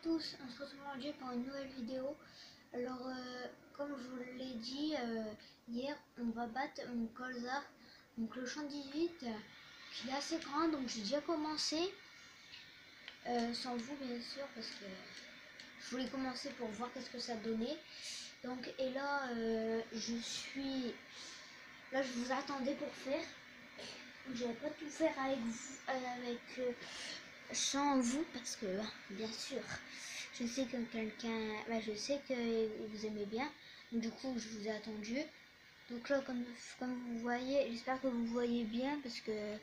tous, on se retrouve aujourd'hui pour une nouvelle vidéo. Alors, comme je vous l'ai dit hier, on va battre mon colza, donc le champ 18, qui est assez grand, donc j'ai déjà commencé, sans vous bien sûr, parce que je voulais commencer pour voir qu'est-ce que ça donnait. Donc, et là, là je vous attendais pour faire. Je vais pas tout faire avec vous, sans vous, parce que bien sûr je sais que je sais que vous aimez bien, donc du coup je vous ai attendu. Donc là, comme vous voyez, j'espère que vous voyez bien, parce que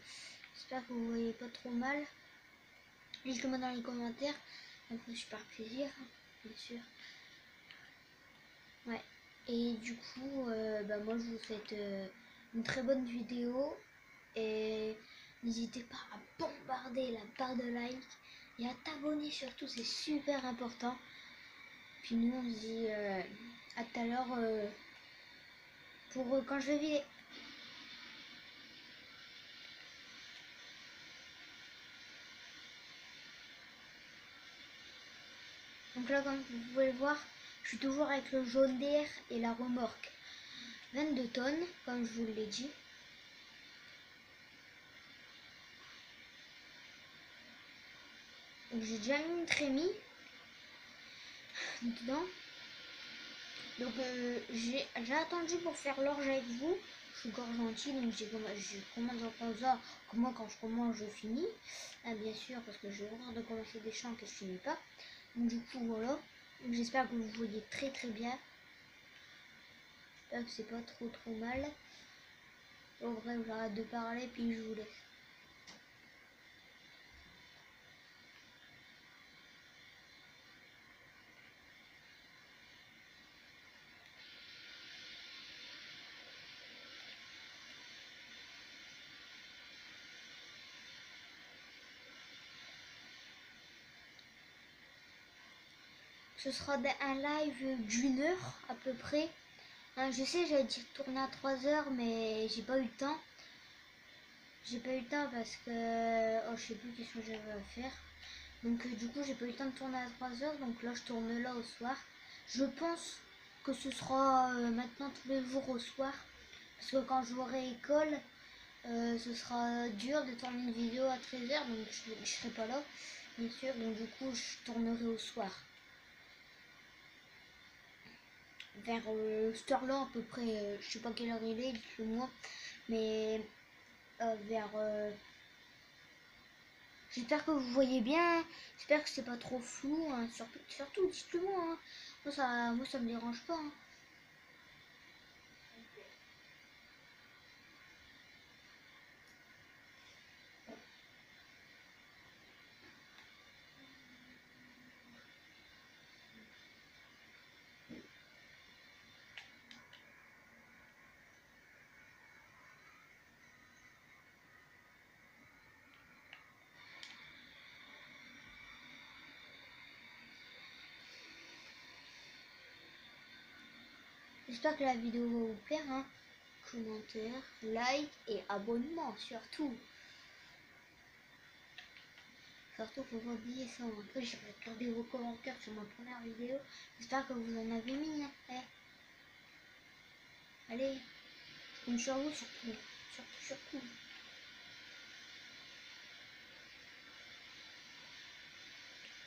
j'espère que vous voyez pas trop mal. Dites-le-moi dans les commentaires, ça me fait super plaisir, bien sûr. Ouais, et du coup moi je vous souhaite une très bonne vidéo, et n'hésitez pas à bombarder la barre de like et à t'abonner surtout, c'est super important. Puis nous on se dit à tout à l'heure pour quand je vais vider. Donc là, comme vous pouvez le voir, je suis toujours avec le jaune d'air et la remorque. 22 tonnes, comme je vous l'ai dit. J'ai déjà mis une trémie dedans. Donc j'ai attendu pour faire l'orge avec vous. Je suis encore gentille, donc je commence en ça. Comme moi, quand je commence, je finis. Ah, bien sûr, parce que j'ai horreur de commencer des champs que je finis pas. Donc du coup, voilà. J'espère que vous voyez très très bien. J'espère que c'est pas trop mal. Bon, bref, j'arrête de parler, puis je vous laisse. Ce sera un live d'une heure à peu près. Je sais, j'avais dit tourner à 3 heures, mais j'ai pas eu le temps. J'ai pas eu le temps parce que je sais plus qu'est-ce que j'avais à faire. Donc du coup, j'ai pas eu le temps de tourner à 3 heures. Donc là, je tourne là au soir. Je pense que ce sera maintenant tous les jours au soir. Parce que quand j'aurai école, ce sera dur de tourner une vidéo à 13 heures. Donc je serai pas là, bien sûr. Donc du coup, je tournerai au soir. Vers cette heure-là à peu près, je sais pas quelle heure il est, dites-le moi, mais vers j'espère que vous voyez bien, j'espère que c'est pas trop flou, hein. Surtout dites-le moi, hein. Moi ça me dérange pas, hein. J'espère que la vidéo va vous plaire, hein. Commentaire, like et abonnement surtout. Surtout, faut pas oublier ça. Après, j'ai regardé vos commentaires sur ma première vidéo. J'espère que vous en avez mis, hein. Allez, je compte sur vous surtout. Surtout.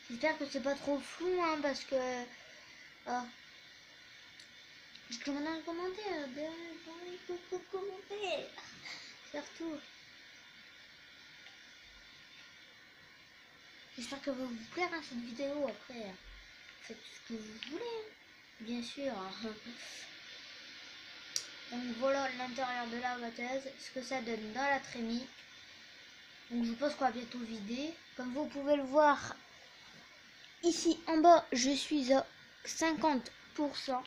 J'espère que c'est pas trop flou, hein, parce que dites-le dans les commentaires, dans les commentaires, surtout. J'espère que va vous plaire, hein, cette vidéo. Après, faites ce que vous voulez, bien sûr. Donc voilà l'intérieur de la battaise, ce que ça donne dans la trémie. Donc je pense qu'on va bientôt vider. Comme vous pouvez le voir, ici en bas, je suis à 50%.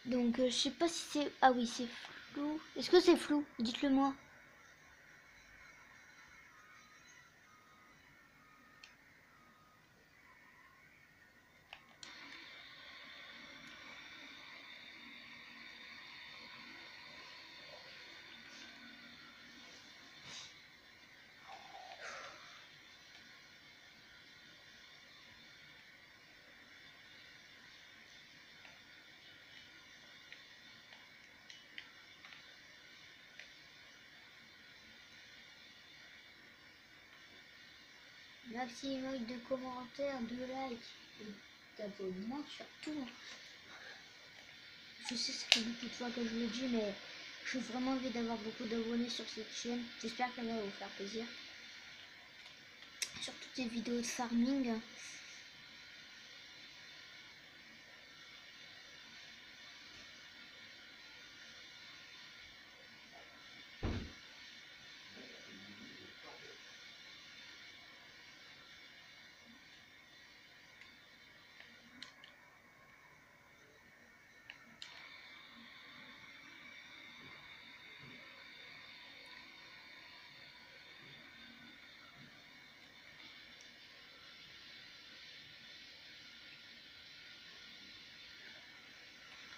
Donc je sais pas si c'est... Ah oui, c'est flou. Est-ce que c'est flou? Dites-le moi. maximum de commentaires, de likes et d'abonnements surtout. Je sais, ça fait beaucoup de fois que je le dis, mais j'ai vraiment envie d'avoir beaucoup d'abonnés sur cette chaîne. J'espère qu'elle va vous faire plaisir. Surtout des vidéos de farming.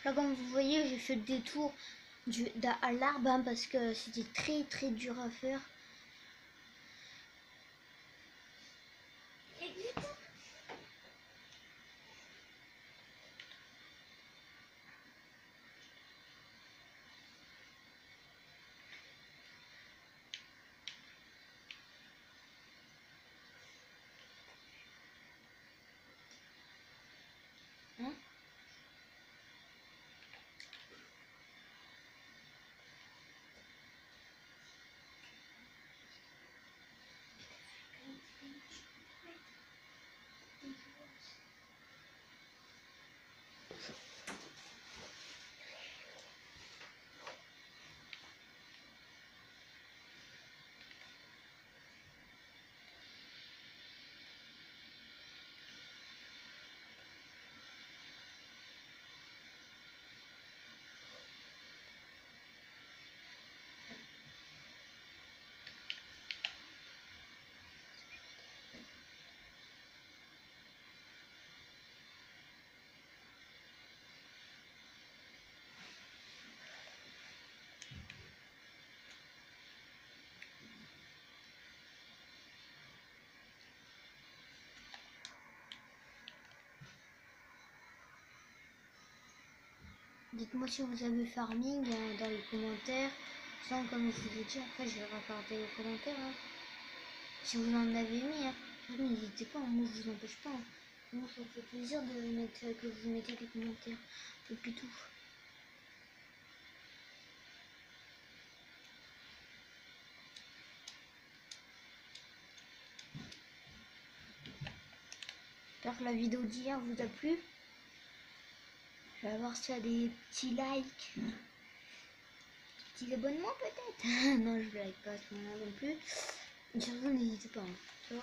Là, comme vous voyez, j'ai fait le détour à l'arbre hein, parce que c'était très dur à faire. Hein? Dites-moi si vous avez farming dans les commentaires. Sans comme je vous ai dit, après je vais regarder les commentaires. Hein. Si vous en avez mis, hein. N'hésitez pas, moi je vous empêche pas. Hein. Moi ça me fait plaisir de mettre, que vous mettez des commentaires. Et puis tout. J'espère que la vidéo d'hier vous a plu. Je vais voir s'il y a des petits likes. Petits abonnements peut-être. Non, je ne like pas à ce moment non plus. Surtout n'hésitez pas. Hein.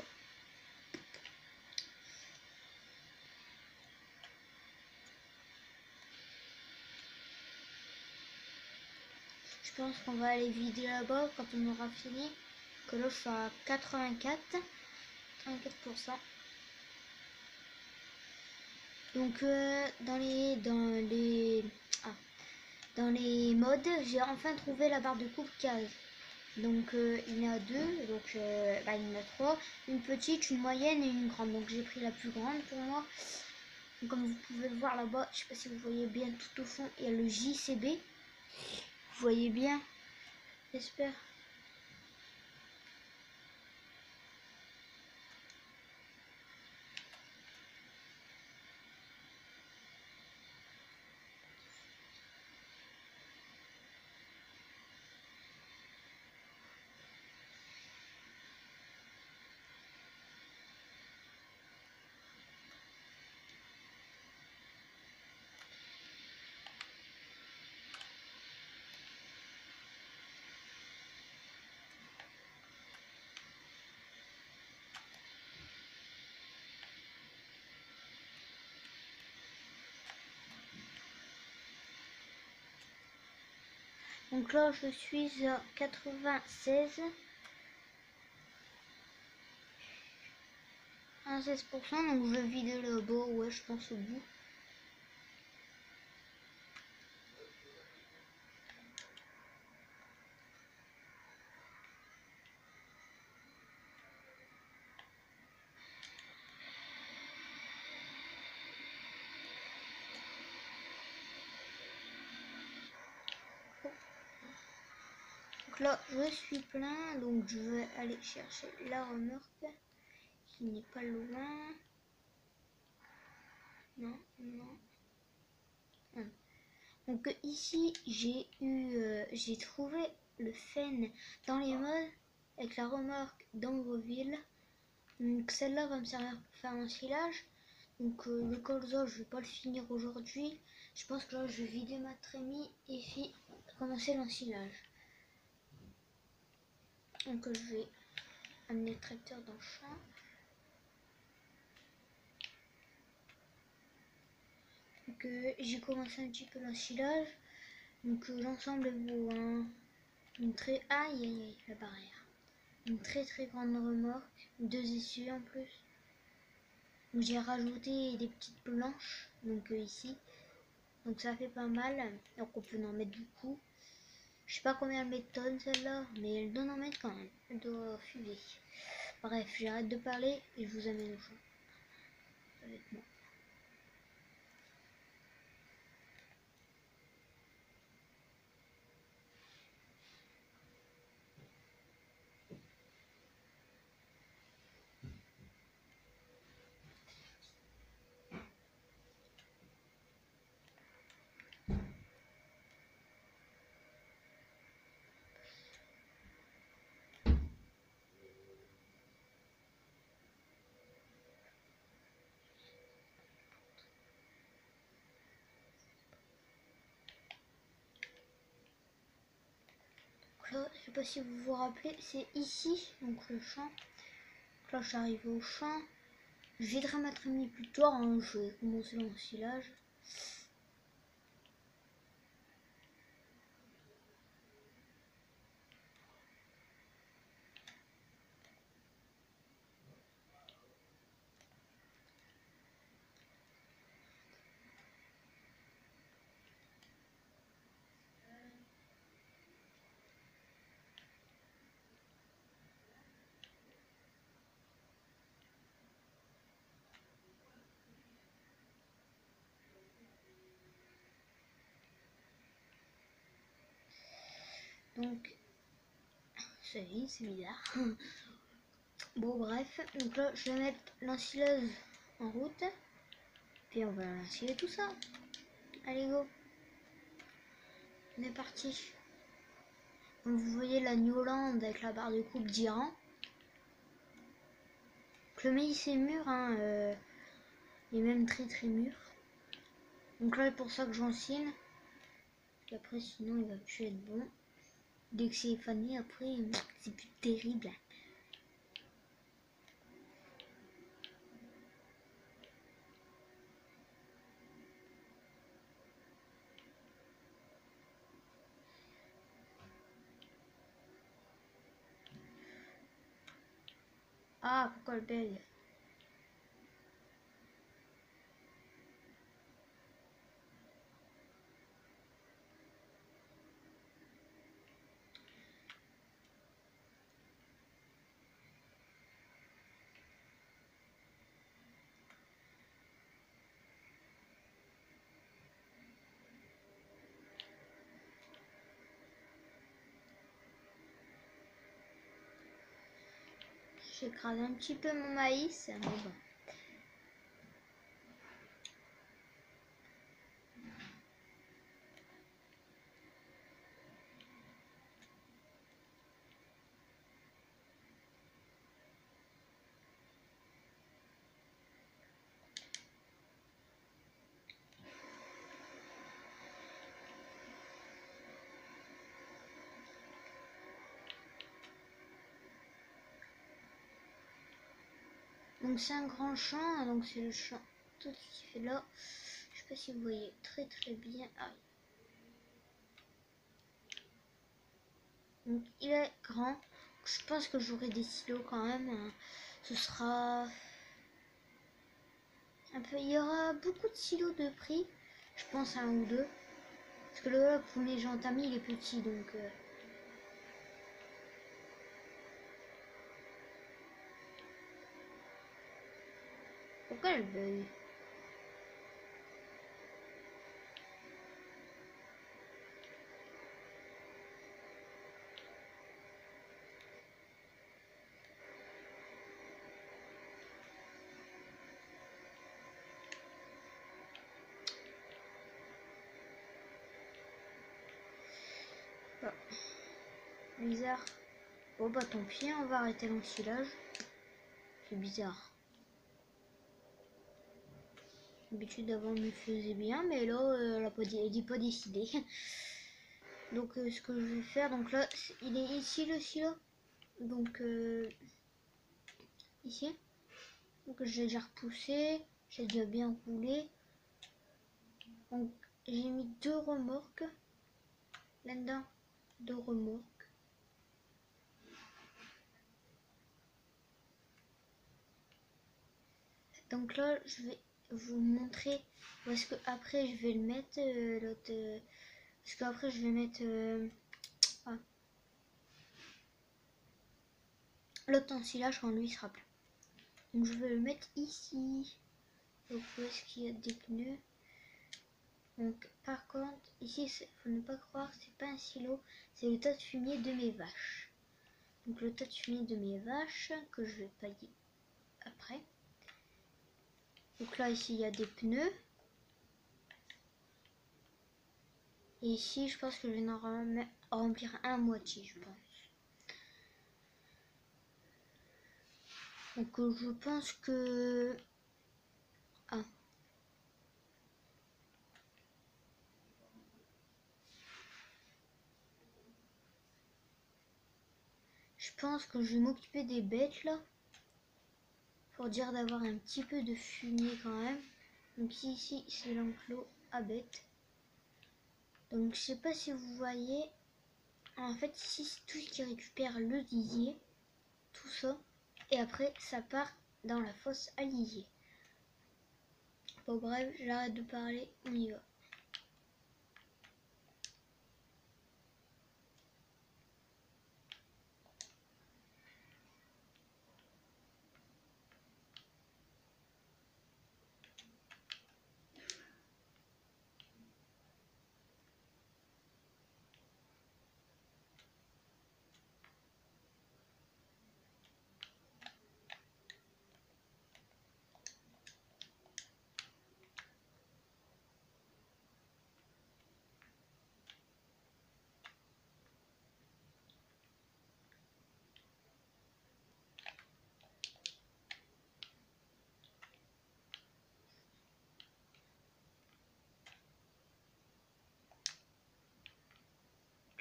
Je pense qu'on va aller vider là-bas quand on aura fini. Que là je suis à 84. 84%. Donc dans les modes, j'ai enfin trouvé la barre de coupe case. Donc il y en a deux, donc il y en a trois, une petite, une moyenne et une grande. Donc j'ai pris la plus grande pour moi. Donc, comme vous pouvez le voir là-bas, je sais pas si vous voyez bien tout au fond, il y a le JCB. Vous voyez bien, j'espère. Donc là, je suis à 96. À 16%, donc je vais vider le bas, ouais, je pense au bout. Donc là, je suis plein, donc je vais aller chercher la remorque qui n'est pas loin. Non, non. Ah. Donc ici j'ai trouvé le Fen dans les modes avec la remorque d'Ambroville. Donc celle-là va me servir pour faire un silage. Donc le colza je vais pas le finir aujourd'hui. Je pense que là je vais vider ma trémie et puis commencer l'ensilage. Donc je vais amener le tracteur dans le champ. Donc j'ai commencé un petit peu l'ensilage. Donc l'ensemble est beau, hein. Une très aïe la barrière. Une très grande remorque, 2 essieux en plus. J'ai rajouté des petites planches donc ici, donc ça fait pas mal, donc on peut en mettre beaucoup. Je sais pas combien elle met de tonnes celle-là, mais elle doit en mettre quand même, elle doit fuser. Bref, j'arrête de parler et je vous amène au champ avec moi. Donc là, je sais pas si vous vous rappelez, c'est ici, donc le champ. Donc là, je suis arrivée au champ. Je viderai ma trémie plus tard, hein, je vais commencer l'ensilage. Donc, c'est bizarre. Bon bref, donc là je vais mettre l'ensileuse en route. Puis on va ensiler tout ça. Allez go. On est parti. Donc vous voyez la New Holland avec la barre de coupe d'Iran. Le maïs est mûr, hein, il est même très mûr. Donc là c'est pour ça que j'ensile. Après sinon il va plus être bon. Dès que c'est fané après c'est plus terrible. Ah pourquoi le bel? J'écrase un petit peu mon maïs, mais bon. Donc c'est un grand champ, donc c'est le champ tout ce qui fait là. Je sais pas si vous voyez très bien. Ah. Donc il est grand. Je pense que j'aurai des silos quand même. Ce sera un peu. Il y aura beaucoup de silos de prix. Je pense un ou deux. Parce que le premier j'ai entamé il est petit donc. Pourquoi elle bug? bizarre. Bon bah tant pis, on va arrêter l'ensilage. C'est bizarre. D'habitude avant on me faisait bien, mais là elle n'est pas décidée. Donc ce que je vais faire, donc là il est ici le silo. Donc ici. Donc j'ai déjà repoussé, j'ai déjà bien roulé. Donc j'ai mis 2 remorques là-dedans, 2 remorques. Donc là je vais vous montrer où est-ce que après je vais le mettre l'autre. Parce qu'après je vais mettre l'autre ensilage quand lui sera plein. Donc je vais le mettre ici. Donc où est-ce qu'il y a des pneus. Donc par contre ici faut ne pas croire, c'est pas un silo, c'est le tas de fumier de mes vaches. Donc le tas de fumier de mes vaches que je vais pailler après. Donc là ici il y a des pneus. Et ici je pense que je vais en remplir un à moitié je pense. Donc je pense que... Ah. Je pense que je vais m'occuper des bêtes là. Pour dire d'avoir un petit peu de fumier quand même. Donc ici c'est l'enclos à bêtes. Donc je sais pas si vous voyez. En fait ici c'est tout ce qui récupère le lisier. Tout ça. Et après ça part dans la fosse à lisier. Bon bref, j'arrête de parler, on y va.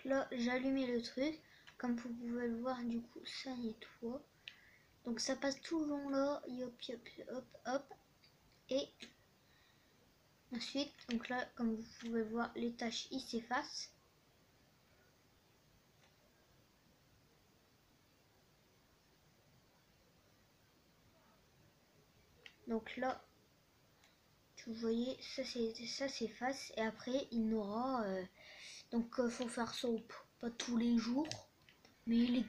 Là j'ai allumé le truc. Comme vous pouvez le voir, du coup ça nettoie. Donc ça passe tout le long là, hop hop hop hop. Et ensuite, donc là comme vous pouvez le voir, les taches ils s'effacent. Donc là, vous voyez, ça s'efface et après il n'aura... donc faut faire ça pas tous les jours, mais les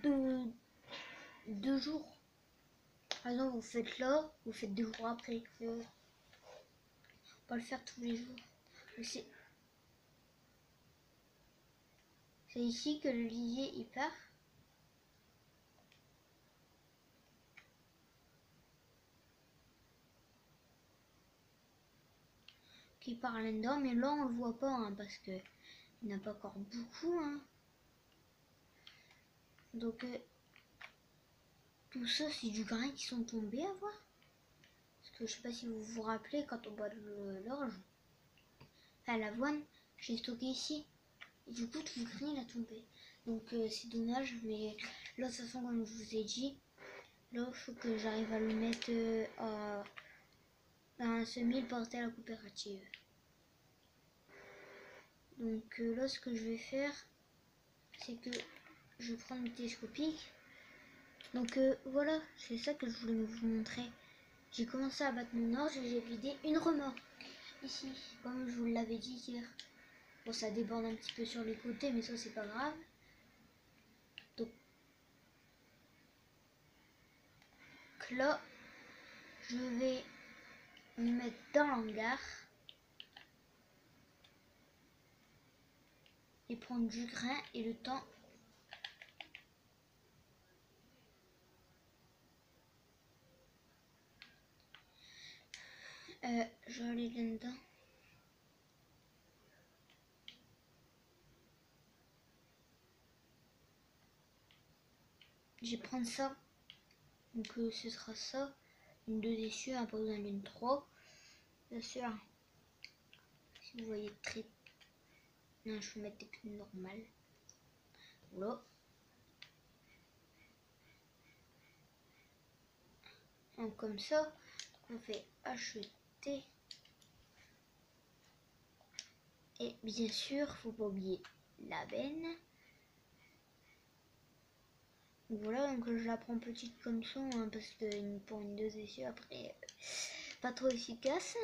deux jours. Par exemple, vous faites là, vous faites 2 jours après. Faut pas le faire tous les jours. C'est ici que le lisier il part. Qui part là-dedans, mais là on le voit pas hein, parce que il n'y en a pas encore beaucoup. Hein. Donc tout ça c'est du grain qui sont tombés à voir. Parce que je sais pas si vous vous rappelez quand on boit de l'orge, enfin l'avoine, j'ai stocké ici. Et du coup tout le grain il a tombé. Donc c'est dommage, mais là de toute façon comme je vous ai dit, là il faut que j'arrive à le mettre dans un semis le porter à la coopérative. Donc là ce que je vais faire, c'est que je vais prendre le télescopique. Donc voilà, c'est ça que je voulais vous montrer. J'ai commencé à battre mon orge et j'ai vidé une remorque ici, comme je vous l'avais dit hier. Bon, ça déborde un petit peu sur les côtés, mais ça c'est pas grave. Donc là, je vais me mettre dans l'hangar et prendre du grain et le temps. Je vais aller là-dedans. je vais prendre ça. Donc ce sera ça. Une 2 essieux, hein, pas besoin d'une 3. Bien sûr. Si vous voyez très... Non, je vais mettre des pneus normales. Voilà. Donc comme ça, on fait acheter. Et bien sûr, faut pas oublier la benne. Voilà, donc je la prends petite comme ça, hein, parce que pour une 2 essieux, après, pas trop efficace.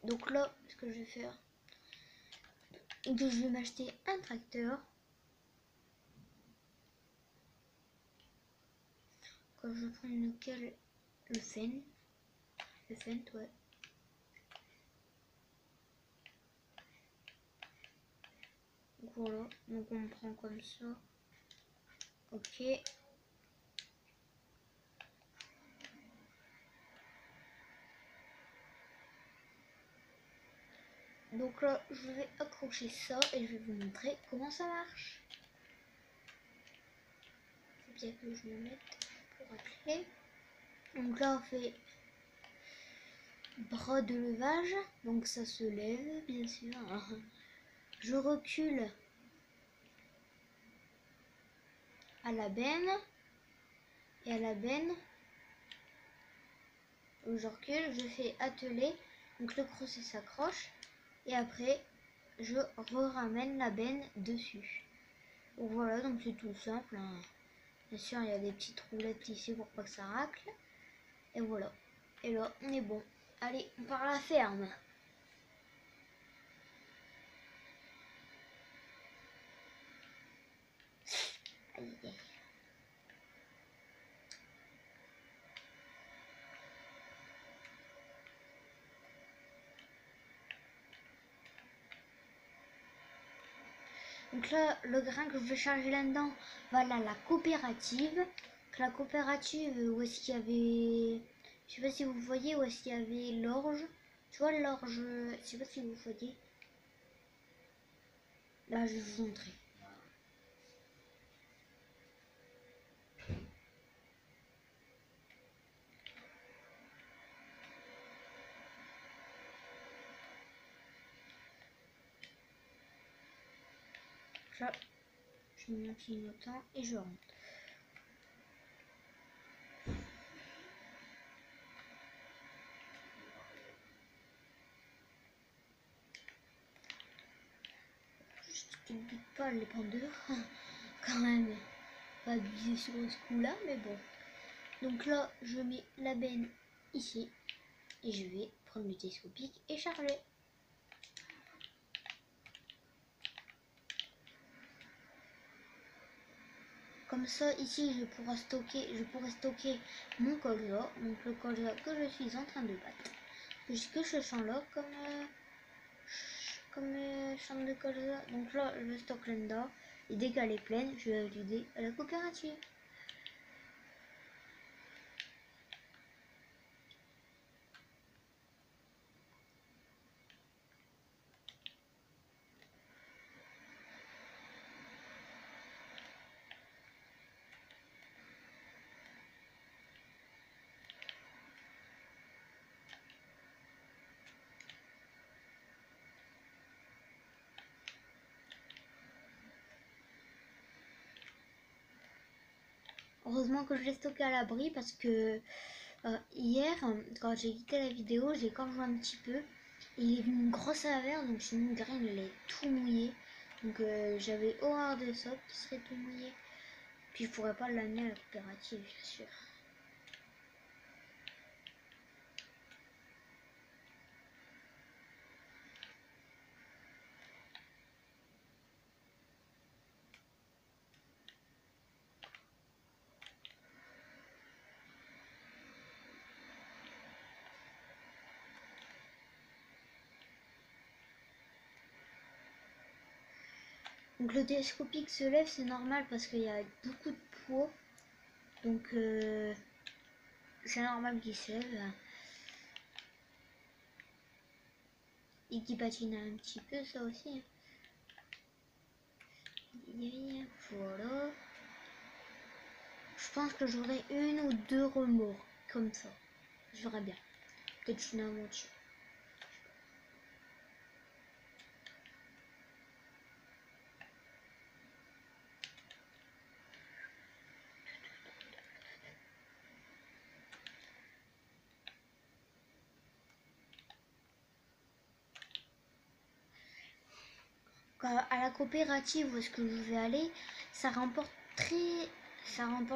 Donc là, ce que je vais faire, que je vais m'acheter un tracteur. Quand je prends lequel, le Fendt. Le Fendt, ouais. Donc voilà, donc on prend comme ça. Ok. Donc là, je vais accrocher ça et je vais vous montrer comment ça marche. Faut bien que je me mette pour atteler. Donc là, on fait bras de levage. Donc ça se lève, bien sûr. Je recule à la benne. Et à la benne, je recule, je fais atteler. Donc le crochet s'accroche. Et après, je ramène la benne dessus. Donc voilà, donc c'est tout simple, hein. Bien sûr, il y a des petites roulettes ici pour pas que ça racle. Et voilà. Et là, on est bon. Allez, on part à la ferme. Aïe, aïe. Donc là, le grain que je vais charger là-dedans, voilà la coopérative. La coopérative, où est-ce qu'il y avait... Je sais pas si vous voyez, où est-ce qu'il y avait l'orge. Tu vois l'orge, je sais pas si vous voyez. Là, je vais vous montrer. Là, je mets mon clignotant et je rentre. Je ne pique pas les pendeurs, quand même. Pas abuser sur ce coup-là, mais bon. Donc là, je mets la benne ici et je vais prendre le télescopique et charger. Comme ça, ici, je pourrais stocker mon colza, donc le colza que je suis en train de battre. Que je sens là comme chambre de colza. Donc là, je stocke là-dedans et dès qu'elle est pleine, je vais vider à la coopérative. Heureusement que je l'ai stocké à l'abri parce que hier, quand j'ai quitté la vidéo, j'ai encore joué un petit peu. Et il est venu une grosse averse, donc j'ai mis une graine, il est tout mouillé. Donc j'avais horreur de ça, qui serait tout mouillé. Puis je pourrais pas l'amener à la coopérative, bien sûr. Donc le télescopique se lève, c'est normal parce qu'il y a beaucoup de poids. Donc c'est normal qu'il se lève. Et qu'il patine un petit peu, ça aussi. Voilà. Je pense que j'aurai une ou deux remorques comme ça. Je verrai bien. Peut-être une aventure. À la coopérative où est-ce que je vais aller, ça rapporte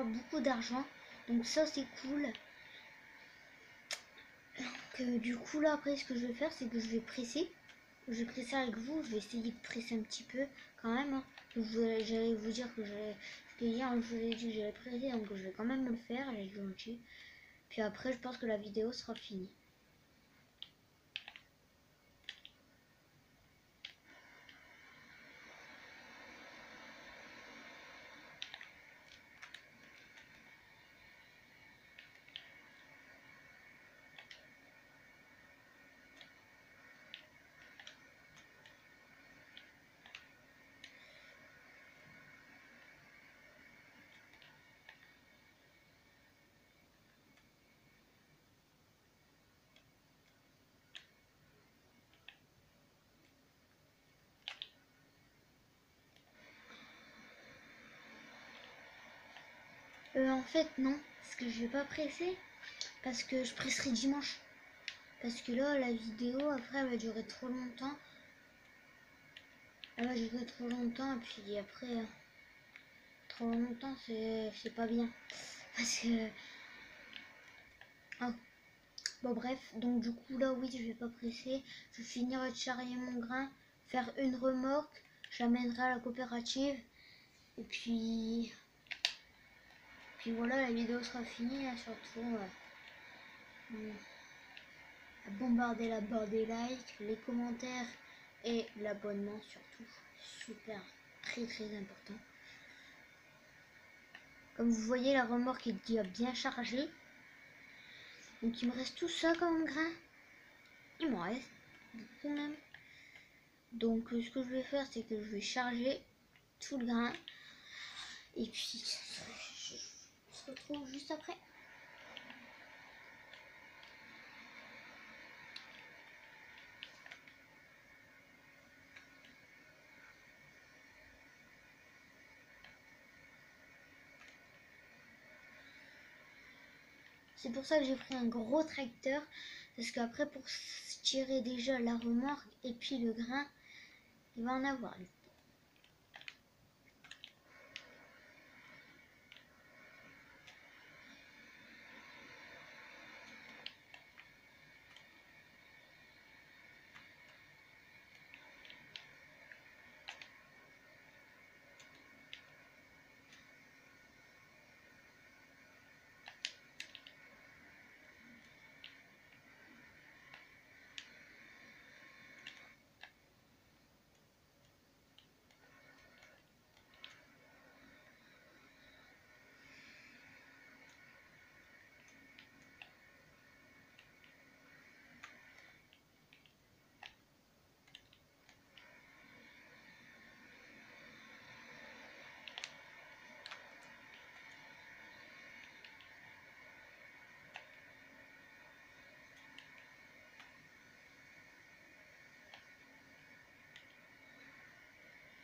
beaucoup d'argent. Donc ça c'est cool. Donc, du coup là après ce que je vais faire c'est que je vais presser. Je vais presser avec vous. Je vais essayer de presser un petit peu quand même. Hein. J'allais vous dire que hier je vous ai dit que j'allais presser, donc je vais quand même le faire. J'ai gentil. Puis après je pense que la vidéo sera finie. En fait non, parce que je vais pas presser, parce que je presserai dimanche. Parce que là la vidéo après elle va durer trop longtemps. Elle va durer trop longtemps et puis après trop longtemps c'est pas bien. Parce que bon bref, donc du coup là oui je vais pas presser. Je finirai de charrier mon grain, faire une remorque, j'amènerai à la coopérative et puis voilà la vidéo sera finie hein, surtout bombarder la barre des likes, les commentaires et l'abonnement surtout, super, très important. Comme vous voyez la remorque est déjà bien chargée, donc il me reste tout ça comme grain, il me reste beaucoup même. Donc ce que je vais faire c'est que je vais charger tout le grain et puis on se retrouve juste après. C'est pour ça que j'ai pris un gros tracteur, parce qu'après pour tirer déjà la remorque et puis le grain, il va en avoir.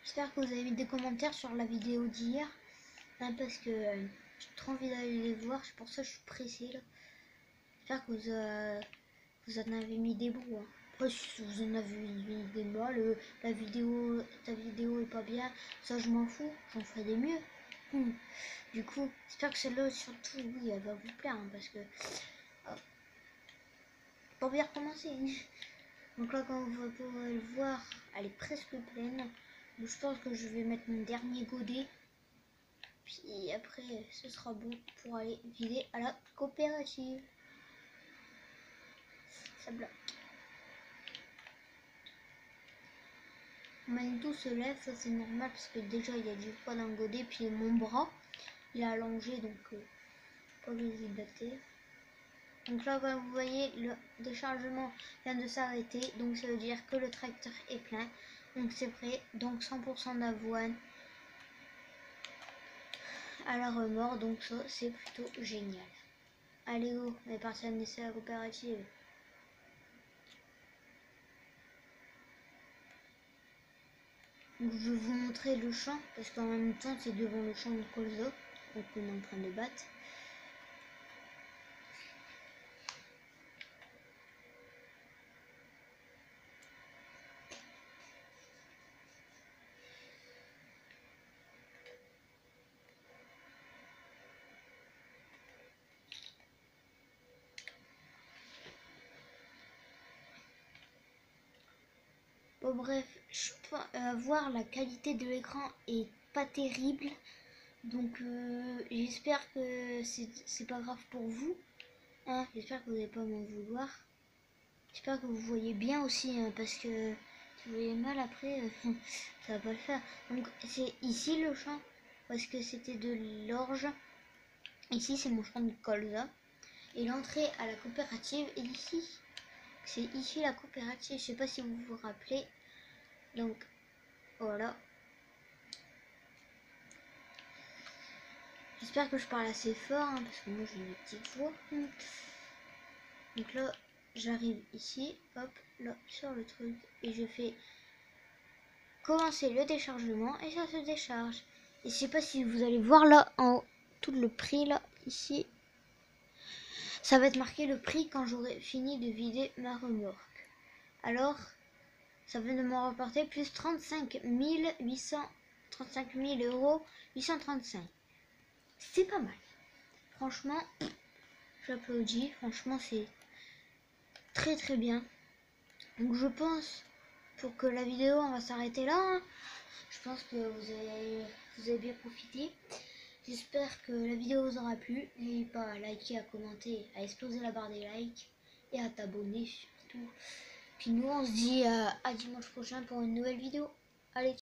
J'espère que vous avez mis des commentaires sur la vidéo d'hier, hein, parce que j'ai trop envie d'aller les voir, c'est pour ça que je suis pressée là. J'espère que vous en avez mis des bons. Hein. Après si vous en avez mis des mal, ta vidéo est pas bien, ça je m'en fous, j'en ferai des mieux. Du coup, j'espère que celle-là surtout, oui, elle va vous plaire, hein, parce que pour bien recommencer. Donc là, comme vous pourrez le voir, elle est presque pleine. Donc, je pense que je vais mettre mon dernier godet. Puis après, ce sera bon pour aller vider à la coopérative. Ça bloque. Manitou se lève, ça c'est normal parce que déjà il y a du poids dans le godet. Puis mon bras, il est allongé donc pas obligé de dater. Donc là, comme vous voyez, le déchargement vient de s'arrêter. Donc ça veut dire que le tracteur est plein. Donc c'est prêt. Donc 100% d'avoine. à la remorque, donc ça c'est plutôt génial. Allez go, on est parti amener ça à la coopérative. Donc, je vais vous montrer le champ, parce qu'en même temps c'est devant le champ de colza, donc on est en train de battre. Bon bref, je peux voir la qualité de l'écran est pas terrible, donc j'espère que c'est pas grave pour vous, hein, j'espère que vous n'allez pas m'en vouloir. J'espère que vous voyez bien aussi, hein, parce que si vous voyez mal après, ça va pas le faire. Donc c'est ici le champ, parce que c'était de l'orge. Ici c'est mon champ de colza. Et l'entrée à la coopérative est ici. C'est ici la coopérative, je sais pas si vous vous rappelez. Donc voilà. J'espère que je parle assez fort, hein, parce que moi j'ai une petite voix. Donc là, j'arrive ici, hop, là, sur le truc, et je fais commencer le déchargement, et ça se décharge. Et je sais pas si vous allez voir là, en haut, tout le prix là, ici. Ça va être marqué le prix quand j'aurai fini de vider ma remorque. Alors, ça vient de me rapporter plus 35 000 euros 835. C'est pas mal. Franchement, j'applaudis. Franchement, c'est très très bien. Donc je pense, pour que la vidéo, on va s'arrêter là. Hein. Je pense que vous avez bien profité. J'espère que la vidéo vous aura plu. N'hésitez pas à liker, à commenter, à exploser la barre des likes et à t'abonner surtout. Puis nous, on se dit à dimanche prochain pour une nouvelle vidéo. Allez.